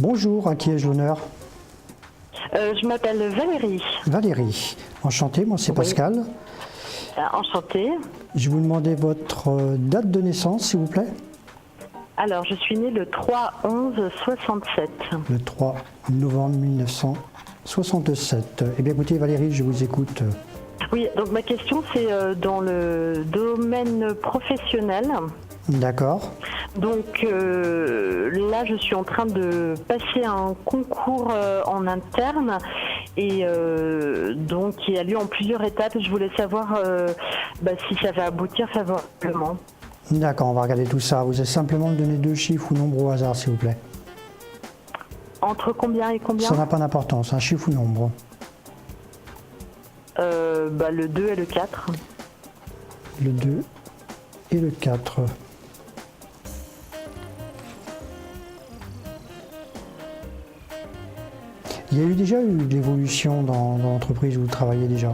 Bonjour, à qui ai-je l'honneur? Je m'appelle Valérie. Valérie. Enchanté, moi c'est Oui. Pascal. Enchantée. Je vais vous demander votre date de naissance, s'il vous plaît. Alors, je suis née le 3-11-67. Le 3 novembre 1967. Eh bien écoutez Valérie, je vous écoute. Oui, donc ma question c'est dans le domaine professionnel. D'accord. Donc là, je suis en train de passer un concours en interne et donc qui a lieu en plusieurs étapes. Je voulais savoir si ça va aboutir favorablement. D'accord, on va regarder tout ça. Vous allez simplement me donner 2 chiffres ou nombres au hasard, s'il vous plaît. Entre combien et combien? Ça n'a pas d'importance, un chiffre ou nombre. Le 2 et le 4. Le 2 et le 4. Il y a déjà eu de l'évolution dans l'entreprise où vous travaillez déjà?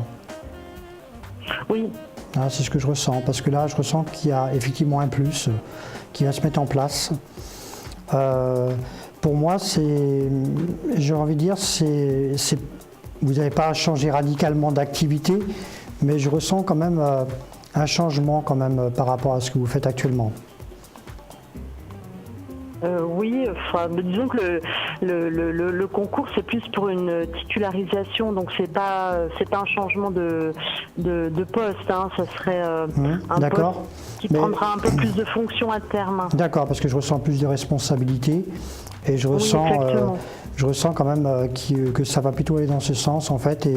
Oui. Ah, c'est ce que je ressens, parce que là, je ressens qu'il y a effectivement un plus qui va se mettre en place. Pour moi, j'ai envie de dire, vous n'avez pas changé radicalement d'activité, mais je ressens quand même un changement quand même par rapport à ce que vous faites actuellement. Oui, disons que le concours c'est plus pour une titularisation, donc c'est pas un changement de poste, hein. Ça serait un poste qui prendra un peu plus de fonction à terme. D'accord, parce que je ressens plus de responsabilités et je ressens quand même que ça va plutôt aller dans ce sens en fait.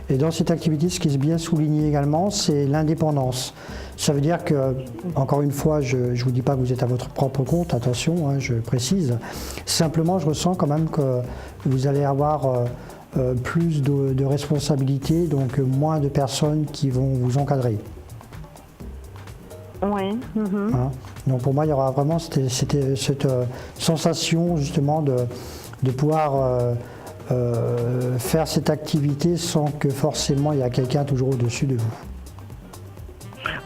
Et dans cette activité, ce qui est bien souligné également, c'est l'indépendance. Ça veut dire que, encore une fois, je ne vous dis pas que vous êtes à votre propre compte, attention, hein, je précise. Simplement, je ressens quand même que vous allez avoir plus de responsabilités, donc moins de personnes qui vont vous encadrer. Oui. Hein? Donc pour moi, il y aura vraiment cette sensation justement de pouvoir faire cette activité sans que forcément il y a quelqu'un toujours au-dessus de vous.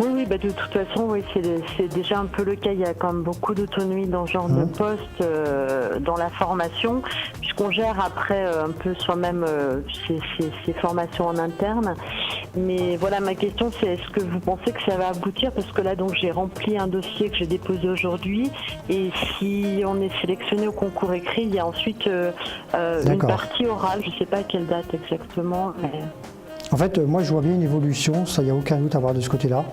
Oui, de toute façon, oui, c'est déjà un peu le cas. Il y a quand même beaucoup d'autonomie dans ce genre de poste, dans la formation, puisqu'on gère après un peu soi-même ces formations en interne. Mais voilà, ma question, c'est est-ce que vous pensez que ça va aboutir? Parce que là, donc, j'ai rempli un dossier que j'ai déposé aujourd'hui, et si on est sélectionné au concours écrit, il y a ensuite une partie orale. Je ne sais pas à quelle date exactement, mais... En fait, moi, je vois bien une évolution, ça, il n'y a aucun doute à avoir de ce côté-là.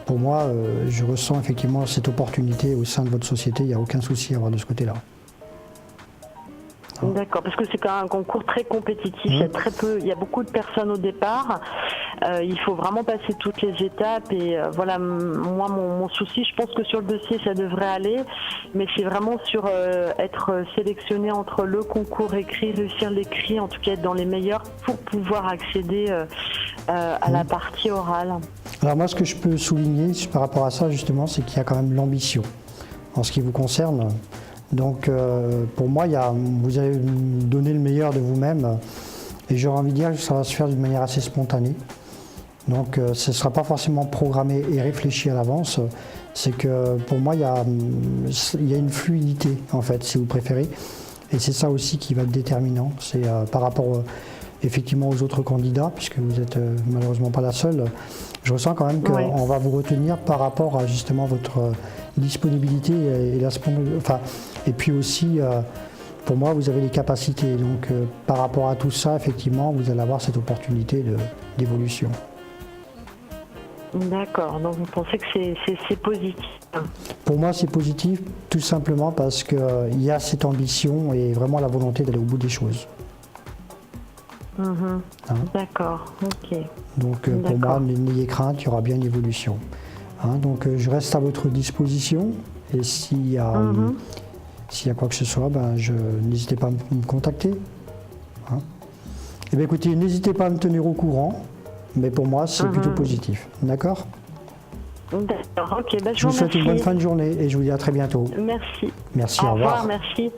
Pour moi, je ressens effectivement cette opportunité au sein de votre société, il n'y a aucun souci à avoir de ce côté-là. D'accord, parce que c'est quand même un concours très compétitif, il y a beaucoup de personnes au départ, il faut vraiment passer toutes les étapes et voilà, moi mon souci, je pense que sur le dossier ça devrait aller, mais c'est vraiment sur être sélectionné entre le concours écrit, réussir l'écrit, en tout cas être dans les meilleurs pour pouvoir accéder à la partie orale. Alors moi ce que je peux souligner par rapport à ça justement, c'est qu'il y a quand même l'ambition en ce qui vous concerne. Donc pour moi, vous avez donné le meilleur de vous-même et j'aurais envie de dire que ça va se faire d'une manière assez spontanée. Donc ce ne sera pas forcément programmé et réfléchi à l'avance. C'est que pour moi, il y a une fluidité en fait, si vous préférez. Et c'est ça aussi qui va être déterminant. C'est par rapport effectivement aux autres candidats, puisque vous n'êtes malheureusement pas la seule. Je ressens quand même qu'on va vous retenir par rapport à justement votre disponibilité et puis aussi, pour moi, vous avez les capacités. Donc, par rapport à tout ça, effectivement, vous allez avoir cette opportunité d'évolution. D'accord, donc vous pensez que c'est positif? Pour moi, c'est positif, tout simplement parce qu'il y a cette ambition et vraiment la volonté d'aller au bout des choses. D'accord, ok. Donc pour moi, n'ayez crainte, il y aura bien une évolution. Donc je reste à votre disposition et s'il y a quoi que ce soit, n'hésitez pas à me contacter. Et bien écoutez, n'hésitez pas à me tenir au courant, mais pour moi c'est plutôt positif. D'accord? D'accord, ok. Je vous souhaite une bonne fin de journée et je vous dis à très bientôt. Merci. Merci, Au revoir, revoir. merci.